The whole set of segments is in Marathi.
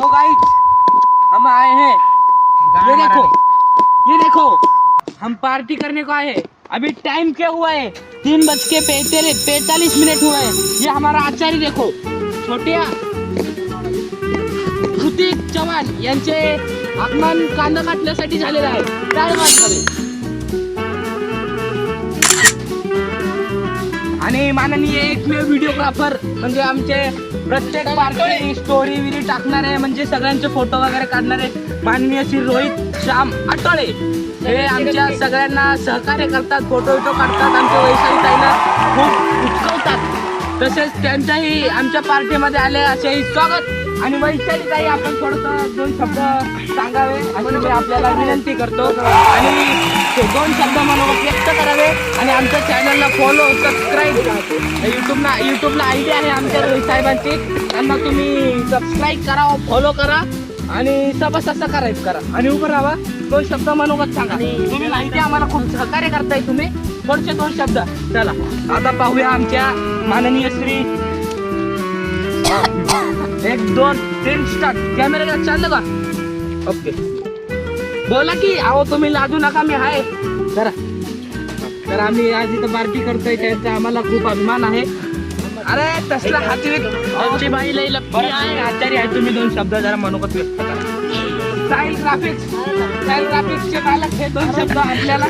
तो गाइस हम आए हैं, ये देखो हम पार्टी करने को आए हैं। अभी टाइम क्या हुआ है? 3:45 हुआ है। ये हमारा आचार्य देखो, छोट्या ऋतिक चव्हाण यांचे आगमन कांदा काटण्यासाठी झालेलं आहे। काय वाटतं? आणि माननीय एकमेव व्हिडिओग्राफर म्हणजे आमचे प्रत्येक पार्टी स्टोरी विरी टाकणारे म्हणजे सगळ्यांचे फोटो वगैरे काढणारे माननीय श्री रोहित श्याम आटोळे हे आमच्या सगळ्यांना सहकार्य करतात, फोटो काढतात, आमच्या वैशालीताईला खूप उचकवतात। तसेच त्यांच्याही आमच्या पार्टीमध्ये आले असेही स्वागत। आणि वैशालीताई आपण थोडंसं 2 शब्द सांगावे अशी मी आपल्याला विनंती करतो आणि ते 2 शब्द मनोगत व्यक्त करावे आणि आमच्या चॅनलला फॉलो सबस्क्राईब यूट्यूबला आयडी आहे आमच्या रोहित साहेबांची, त्यांना तुम्ही सबस्क्राईब करा, फॉलो करा आणि सबस्क्राईब करा आणि उभं राहा। 2 शब्द मनोगत सांगा। तुम्ही माहिती आम्हाला खूप सहकार्य करताय तुम्ही, थोडेसे 2 शब्द। चला आता पाहूया आमच्या माननीय श्री 1 2 3 स्टार्ट। कॅमेरा चाललं का? ओके बोला की अहो तुम्ही लाजू नका, मी आहे जरा। तर आम्ही आज इथं पार्टी करतोय त्याचा आम्हाला खूप अभिमान आहे। अरे तसला आमची बाई लई लपी आहे, आचार्य आहे। तुम्ही 2 शब्द जरा मनोगत व्यक्त करा। स्टाईल ग्राफिक्सचे मालक हे 2 शब्द आपल्याला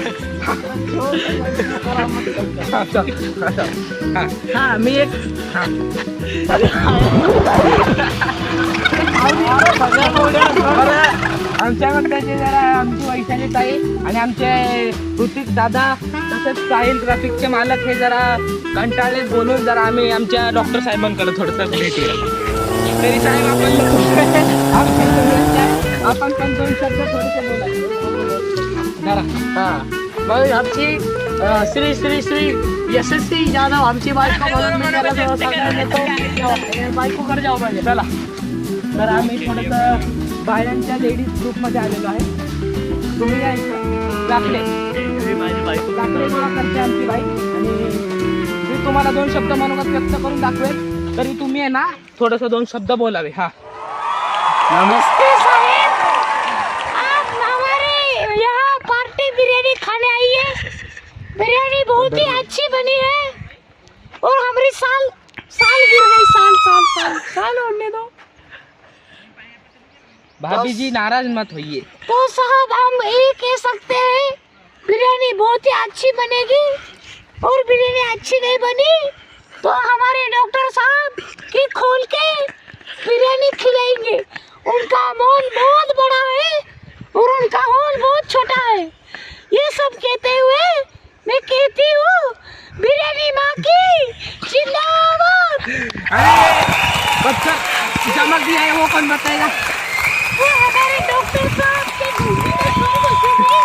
हा मी एक आमच्या मंडळाचे जरा आमची वैशालीताई आणि आमचे ऋतिक दादा तसेच स्टाईल ग्राफिक्सचे मालक हे जरा कंटाळले बोलून जरा आम्ही आमच्या डॉक्टर साहेबांकडे थोडंसं भेटूया। तरी साहेब आपण पण 2 शब्द थोडेसे बोला जरा। मग आमची श्री श्री श्री यशस्वी जाधव आमची बायको म्हणून मी त्याला जेव्हा सांगायला येतो बायकोकडे जाऊ पाहिजे। चला तर आम्ही थोडंसं बायांच्या लेडीज ग्रुपमध्ये आलेलो आहे। तुम्ही या दाखले गोळा करते आमची बाई आणि मी तुम्हाला 2 शब्द मनोगत व्यक्त करून दाखवेल, तरी तुम्ही आहे ना थोडंसं 2 शब्द बोलावे। हा नमस्ते साहेब, आप हमारे यहाँ पार्टी बिरयानी खाने आई है। बिरयानी बहुत ही अच्छी बनी है और हमारी साल गिर गई, साल होने दो। भाभी जी नाराज मत होइए। तो साहब हम ये कह सकते हैं बिरयानी बहुत ही अच्छी बनेगी और बिरयानी अच्छी नहीं बनी तो हमारे डॉक्टर साहब की खोल के बिरयानी खिलाएंगे। उनका मॉल बहुत बड़ा है और उनका हॉल बहुत छोटा है। ये सब कहते हुए मैं कहती हूँ बिरयानी माँ की जिंदाबाद। अरे बच्चा चमक दिया है वो कौन बताएगा? वो हमारे डॉक्टर साहब के घूमने में सो बचे थे,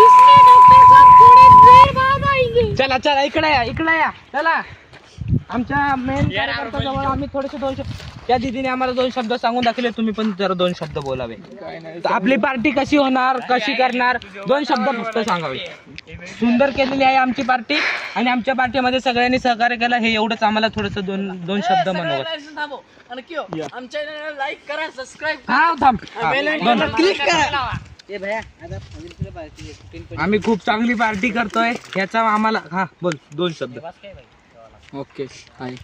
इसलिए डॉक्टर साहब थोड़ी देर बाद आएंगे। चला इकडे या चला। आमच्या मेन जवळ आम्ही थोडेसे 2 शब्द त्या दीदीने आम्हाला 2 शब्द सांगून दाखवले, तुम्ही पण जरा 2 शब्द बोलावे। आपली पार्टी कशी होणार, कशी करणार, 2 शब्द फक्त सांगावे। सुंदर केलेली आहे आमची पार्टी आणि आमच्या पार्टीमध्ये सगळ्यांनी सहकार्य केलं, हे एवढंच आम्हाला थोडंसं 2 शब्द मनोगत। आमच्या चॅनलला लाईक करा, सबस्क्राइब हा थांब क्लिक करा। आम्ही खूप चांगली पार्टी करतोय ह्याचा आम्हाला हा बोल 2 शब्द। ओके हाय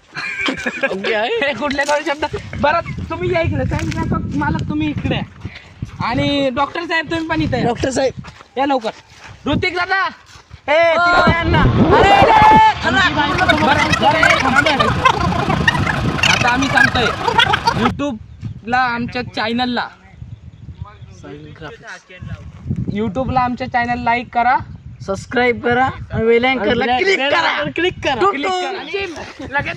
कुठले 2 शब्द? बरं तुम्ही या इकडे, साहेब मालक तुम्ही इकडे आणि डॉक्टर साहेब तुम्ही पण इथे। डॉक्टर साहेब या लवकर। ऋतिक दादा आता आम्ही सांगतोय यूट्यूबला आमच्या चॅनलला लाईक करा, सबस्क्राइब करा और बेल आइकन क्लिक करा। लगेच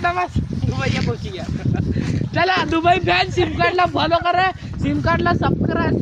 चला दुबई फॅन सिम कार्डला फॉलो करा, सिम कार्डला सबस्क्राइब